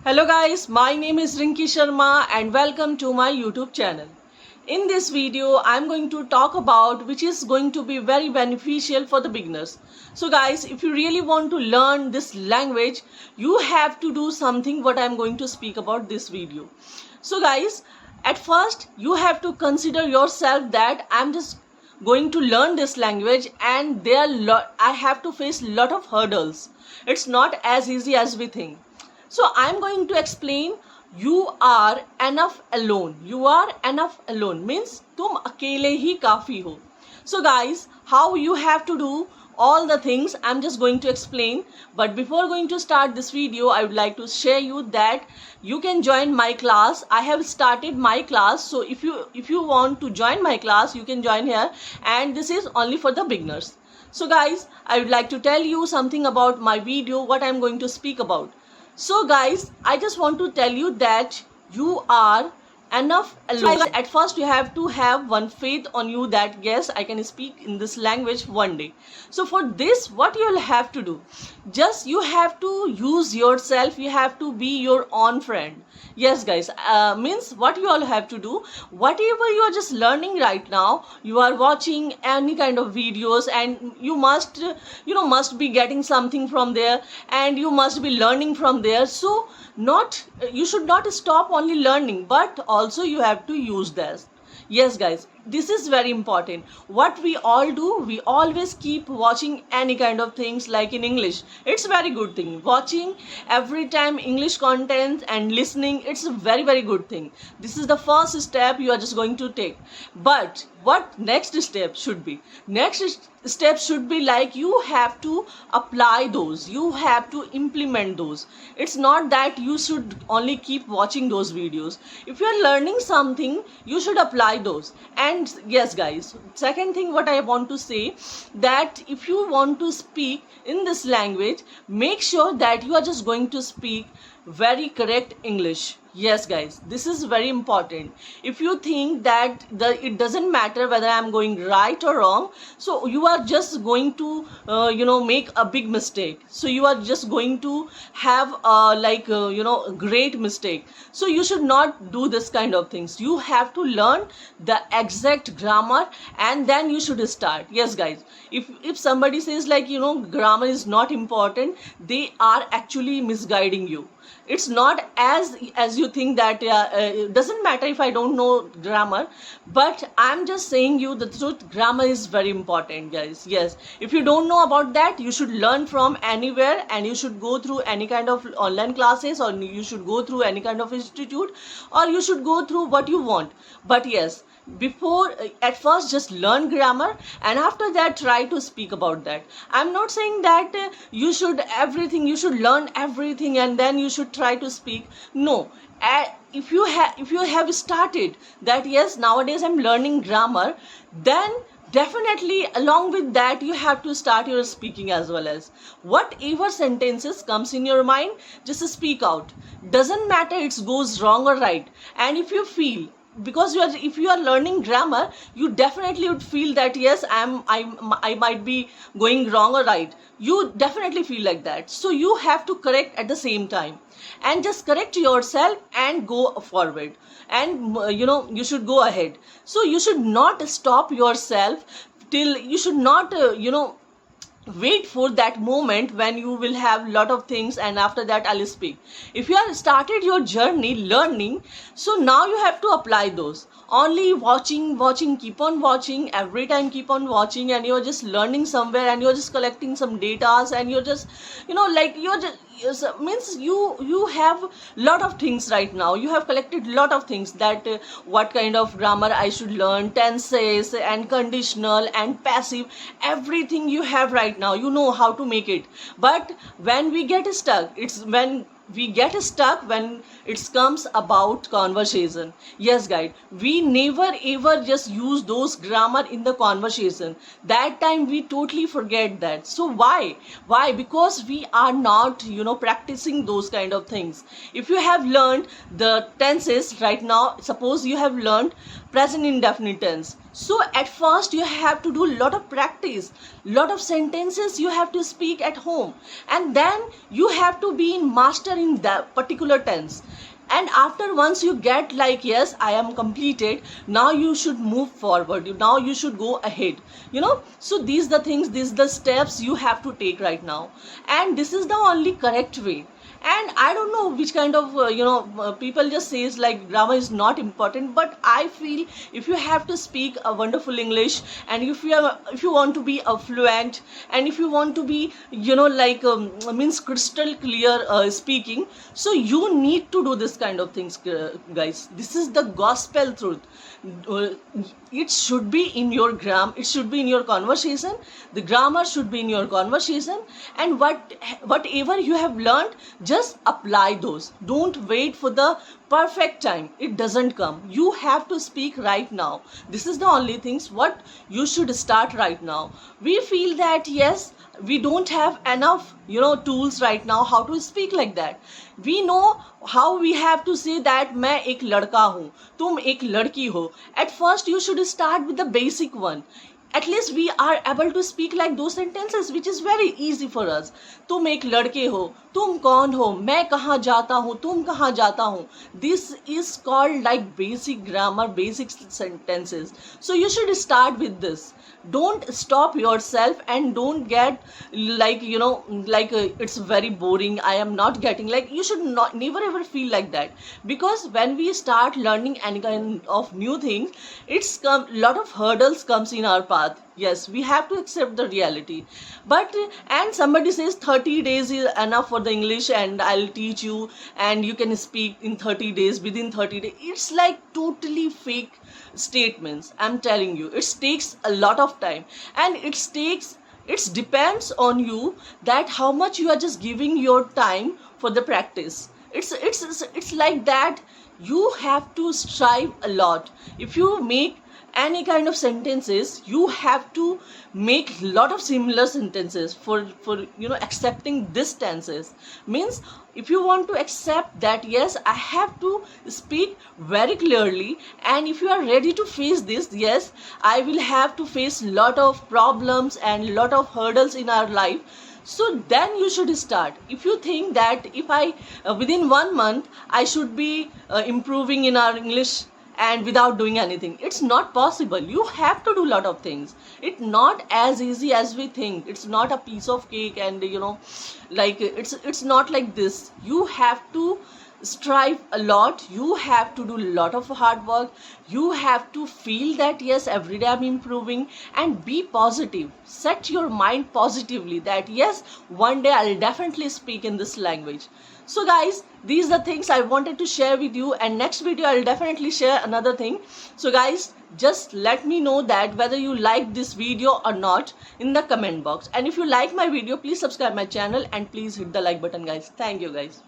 Hello guys, my name is Rinki Sharma and welcome to my YouTube channel. In this video, I'm going to talk about which is going to be very beneficial for the beginners. So guys, if you really want to learn this language, you have to do something what I'm going to speak about this video. So guys, at first you have to consider yourself that I'm just going to learn this language and I have to face a lot of hurdles. It's not as easy as we think. So I'm going to explain you are enough alone. You are enough alone means तुम अकेले ही काफी हो. So guys, how you have to do all the things I'm just going to explain. But before going to start this video, I would like to share you that you can join my class. I have started my class. So if you want to join my class, you can join here, and this is only for the beginners. So guys, I would like to tell you something about my video, what I'm going to speak about. So guys, I just want to tell you that you are enough alone. So at first you have to have one faith on you that yes, I can speak in this language one day. So for this, what you'll have to do, just you have to use yourself, you have to be your own friend. Yes guys, means what you all have to do, whatever you are just learning right now, you are watching any kind of videos and you must be getting something from there and you must be learning from there. So you should not stop only learning, but also you have to use this. Yes guys, this is very important. What we all do, we always keep watching any kind of things like in English. It's a very good thing. Watching every time English content and listening, it's a very, very good thing. This is the first step you are just going to take. But what next step should be? Next step should be like you have to apply those. You have to implement those. It's not that you should only keep watching those videos. If you are learning something, you should apply those. And yes guys, second thing what I want to say, that if you want to speak in this language, make sure that you are just going to speak very correct English. Yes guys, this is very important. If you think that it doesn't matter whether I'm going right or wrong, so you are just going to make a big mistake. So you are just going to have a great mistake. So you should not do this kind of things. You have to learn the exact grammar and then you should start. Yes guys, if somebody says grammar is not important, they are actually misguiding you. It's not as you think that it doesn't matter if I don't know grammar, but I'm just saying you the truth. Grammar is very important guys. Yes, if you don't know about that, you should learn from anywhere and you should go through any kind of online classes, or you should go through any kind of institute, or you should go through what you want. But yes, before at first just learn grammar and after that try to speak about that. I'm not saying that you should learn everything and then you should try to speak. No, if you have started that yes, nowadays I'm learning grammar, then definitely along with that you have to start your speaking as well. As whatever sentences comes in your mind, just speak out. Doesn't matter it goes wrong or right. And if you feel, because if you are learning grammar, you definitely would feel that yes, I might be going wrong or right. You definitely feel like that. So you have to correct at the same time and just correct yourself and go forward, and you should go ahead. So you should not stop yourself till you should not wait for that moment when you will have lot of things and after that I'll speak. If you have started your journey learning, so now you have to apply those. Only watching, keep on watching, every time keep on watching, and you're just learning somewhere and you're just collecting some data and you're just means you have lot of things right now. You have collected lot of things that what kind of grammar I should learn, tenses and conditional and passive, everything you have right now. You know how to make it. But when we get stuck, when it comes about conversation. Yes guys, we never ever just use those grammar in the conversation. That time we totally forget that. So why? Because we are not practicing those kind of things. If you have learned the tenses right now, suppose you have learned present indefinite tense, so at first you have to do a lot of practice, lot of sentences you have to speak at home, and then you have to be in master in that particular tense. And after once you get like, yes, I am completed, now you should move forward, now you should go ahead, so these the things, these the steps you have to take right now, and this is the only correct way. And I don't know which kind of people just says like grammar is not important, but I feel if you have to speak a wonderful English, and if you want to be a fluent, and if you want to be means crystal clear speaking, so you need to do this kind of things, guys. This is the gospel truth. It should be in your it should be in your conversation. The grammar should be in your conversation, and whatever you have learned, just apply those. Don't wait for the perfect time. It doesn't come. You have to speak right now. This is the only things what you should start right now. We feel that yes, we don't have enough tools right now how to speak like that. We know how we have to say that मैं एक लड़का हूँ, तुम एक लड़की हो. At first you should start with the basic one. At least we are able to speak like those sentences, which is very easy for us. तुम एक लड़के हो, तुम कौन हो, मैं कहाँ जाता हूँ, तुम कहाँ जाता हूँ. This is called like basic grammar, basic sentences. So you should start with this. Don't stop yourself and don't get like it's very boring, I am not getting, like you should not never ever feel like that. Because when we start learning any kind of new things, it's lot of hurdles comes in our path. Yes, we have to accept the reality. But and somebody says 30 days is enough for the English, and I'll teach you and you can speak in 30 days, within 30 days. It's like totally fake statements. I'm telling you, it takes a lot of time, and it depends on you that how much you are just giving your time for the practice. It's like that. You have to strive a lot. If you make any kind of sentences, you have to make lot of similar sentences for accepting these tenses. Means if you want to accept that yes, I have to speak very clearly, and if you are ready to face this, yes, I will have to face lot of problems and lot of hurdles in our life, so then you should start. If you think that if I within 1 month I should be improving in our English and without doing anything, it's not possible. You have to do a lot of things. It's not as easy as we think. It's not a piece of cake, and it's not like this. You have to strive a lot. You have to do a lot of hard work. You have to feel that yes, every day I'm improving, and be positive. Set your mind positively that yes, one day I'll definitely speak in this language. So guys, these are the things I wanted to share with you, and next video I'll definitely share another thing. So guys, just let me know that whether you like this video or not in the comment box. And if you like my video, please subscribe my channel and please hit the like button, guys. Thank you guys.